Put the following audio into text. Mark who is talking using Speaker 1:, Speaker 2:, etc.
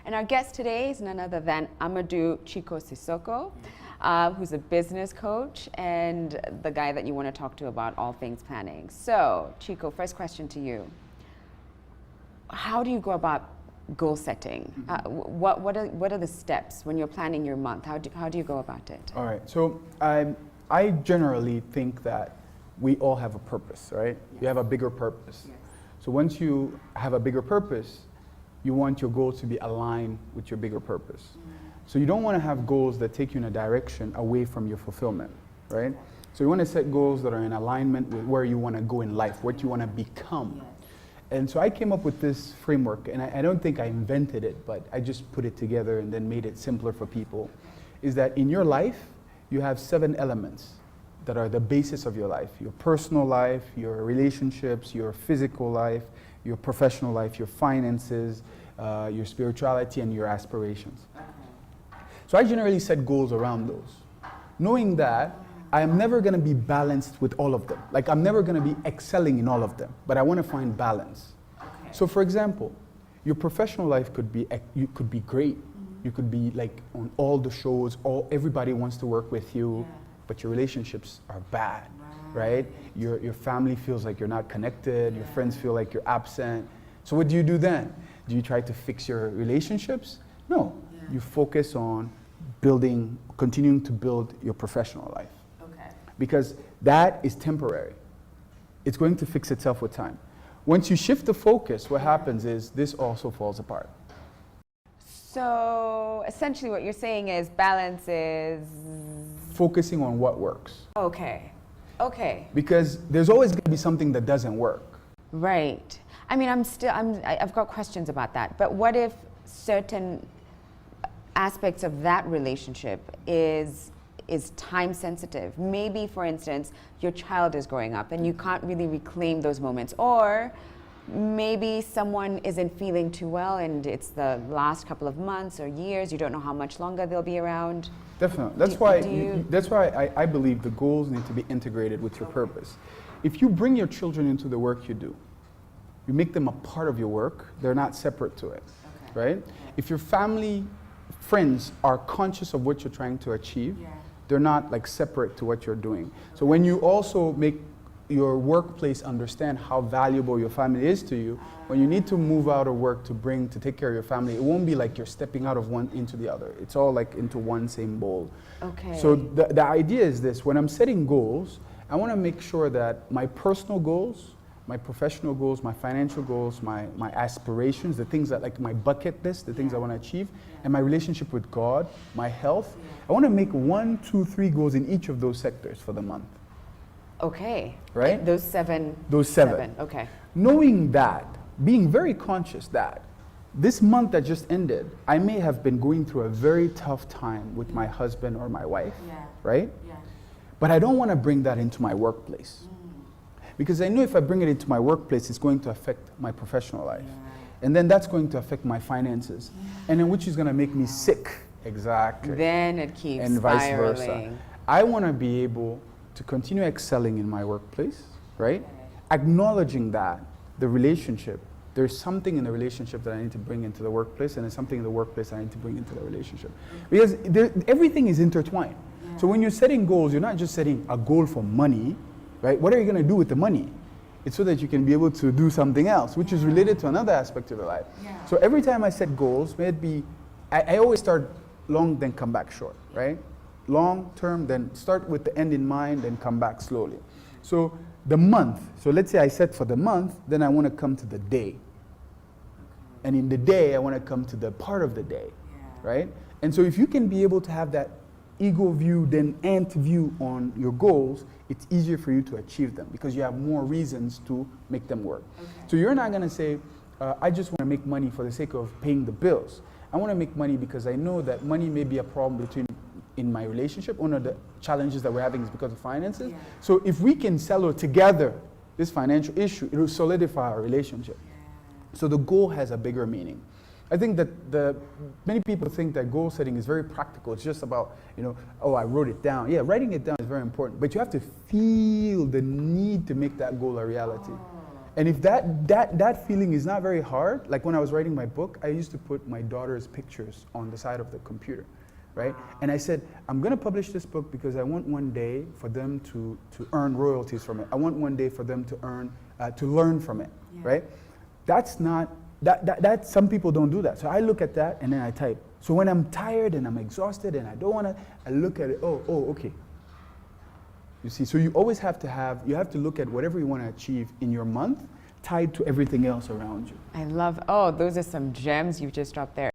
Speaker 1: And our guest today is none other than Amadou Chico Sissoko, who's a business coach and the guy that you want to talk to about all things planning. So, Chico, first question to you. How do you go about goal setting? What are the steps when you're planning your month? How do you go about it?
Speaker 2: All right. So I generally think that we all have a purpose, right? Yes. You have a bigger purpose. Yes. So once you have a bigger purpose, you want your goals to be aligned with your bigger purpose. So you don't want to have goals that take you in a direction away from your fulfillment, right? So you want to set goals that are in alignment with where you want to go in life, what you want to become. Yes. And so I came up with this framework, and I don't think I invented it, but I just put it together and then made it simpler for people, is that in your life, you have 7 elements that are the basis of your life: your personal life, your relationships, your physical life, your professional life, your finances, your spirituality, and your aspirations. So I generally set goals around those, knowing that I am never going to be balanced with all of them. Like, I'm never going to be excelling in all of them, but I want to find balance. Okay. So for example, your professional life could be great. You could be like on all the shows, everybody wants to work with you, but your relationships are bad, right? Your family feels like you're not connected, your friends feel like you're absent. So what do you do then? Do you try to fix your relationships? No, you focus on continuing to build your professional life. Okay. Because that is temporary. It's going to fix itself with time. Once you shift the focus, what happens is this also falls apart.
Speaker 1: So essentially what you're saying is balance is
Speaker 2: focusing on what works.
Speaker 1: Okay. Okay.
Speaker 2: Because there's always going to be something that doesn't work.
Speaker 1: Right. I mean, I've got questions about that. But what if certain aspects of that relationship is time sensitive? Maybe, for instance, your child is growing up and you can't really reclaim those moments, or maybe someone isn't feeling too well and it's the last couple of months or years, you don't know how much longer they'll be around.
Speaker 2: Definitely. That's why I believe the goals need to be integrated with your purpose. If you bring your children into the work you do, you make them a part of your work, they're not separate to it, right? If your family, friends are conscious of what you're trying to achieve, they're not like separate to what you're doing. So when you also make your workplace understand how valuable your family is to you, when you need to move out of work to take care of your family, it won't be like you're stepping out of one into the other. It's all like into one same bowl. Okay. So the idea is this: when I'm setting goals, I want to make sure that my personal goals, my professional goals, my financial goals, my aspirations, the things that, like my bucket list, the things I want to achieve, and my relationship with God, my health, I want to make 1, 2, 3 goals in each of those sectors for the month.
Speaker 1: Okay.
Speaker 2: Right?
Speaker 1: Those seven. Okay.
Speaker 2: Knowing that, being very conscious that this month that just ended, I may have been going through a very tough time with my husband or my wife, right? Yeah. But I don't want to bring that into my workplace. Because I know if I bring it into my workplace, it's going to affect my professional life. And then that's going to affect my finances. And then which is going to make me sick. Exactly.
Speaker 1: Then it keeps
Speaker 2: and vice
Speaker 1: spiraling.
Speaker 2: Versa. I want to be able to continue excelling in my workplace, right? Acknowledging that the relationship, there's something in the relationship that I need to bring into the workplace, and there's something in the workplace I need to bring into the relationship. Because everything is intertwined. So when you're setting goals, you're not just setting a goal for money, right? What are you going to do with the money? It's so that you can be able to do something else, which is related to another aspect of your life. So every time I set goals, may it be, I always start long, then come back short, right? Long term, then start with the end in mind, then come back slowly. So the month, so let's say I set for the month, then I want to come to the day. And in the day, I want to come to the part of the day, right? And so if you can be able to have that ego view, then ant view on your goals, it's easier for you to achieve them because you have more reasons to make them work. So you're not going to say, I just want to make money for the sake of paying the bills. I want to make money because I know that money may be a problem in my relationship. One of the challenges that we're having is because of finances. So if we can settle together this financial issue, it will solidify our relationship. So the goal has a bigger meaning. I think that many people think that goal setting is very practical. It's just about, oh, I wrote it down. Yeah, writing it down is very important, but you have to feel the need to make that goal a reality. And if that feeling is not very hard, like when I was writing my book, I used to put my daughter's pictures on the side of the computer, right? And I said, I'm going to publish this book because I want one day for them to earn royalties from it. I want one day for them to learn from it, right? That's not, some people don't do that. So I look at that and then I type. So when I'm tired and I'm exhausted and I don't want to, I look at it, oh, okay. You see, so you always have to look at whatever you want to achieve in your month tied to everything else around you.
Speaker 1: I love, oh, those are some gems you've just dropped there.